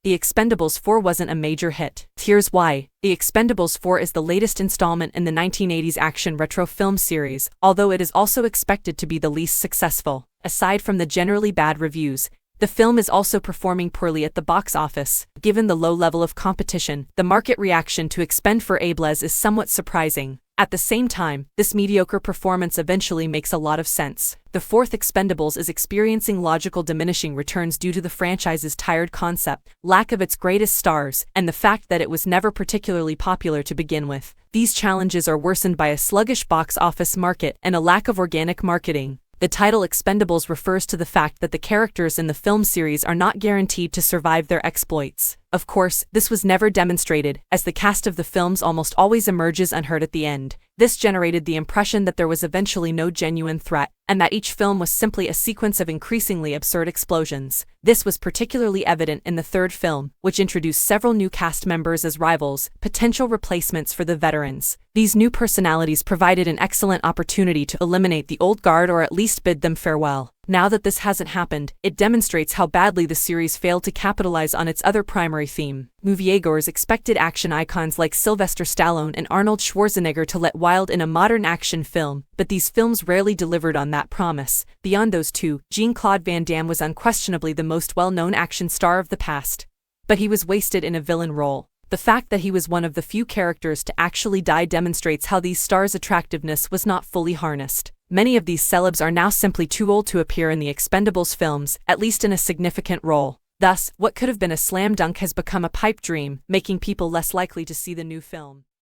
The Expendables 4 wasn't a major hit. Here's why. The Expendables 4 is the latest installment in the 1980s action retro film series, although it is also expected to be the least successful. Aside from the generally bad reviews, the film is also performing poorly at the box office. Given the low level of competition, the market reaction to Expendables is somewhat surprising. At the same time, this mediocre performance eventually makes a lot of sense. The fourth Expendables is experiencing logical diminishing returns due to the franchise's tired concept, lack of its greatest stars, and the fact that it was never particularly popular to begin with. These challenges are worsened by a sluggish box office market and a lack of organic marketing. The title Expendables refers to the fact that the characters in the film series are not guaranteed to survive their exploits. Of course, this was never demonstrated, as the cast of the films almost always emerges unhurt at the end. This generated the impression that there was eventually no genuine threat, and that each film was simply a sequence of increasingly absurd explosions. This was particularly evident in the third film, which introduced several new cast members as rivals, potential replacements for the veterans. These new personalities provided an excellent opportunity to eliminate the old guard or at least bid them farewell. Now that this hasn't happened, it demonstrates how badly the series failed to capitalize on its other primary theme. Moviegoers expected action icons like Sylvester Stallone and Arnold Schwarzenegger to let wild in a modern action film, but these films rarely delivered on that promise. Beyond those two, Jean-Claude Van Damme was unquestionably the most well-known action star of the past. But he was wasted in a villain role. The fact that he was one of the few characters to actually die demonstrates how these stars' attractiveness was not fully harnessed. Many of these celebs are now simply too old to appear in the Expendables films, at least in a significant role. Thus, what could have been a slam dunk has become a pipe dream, making people less likely to see the new film.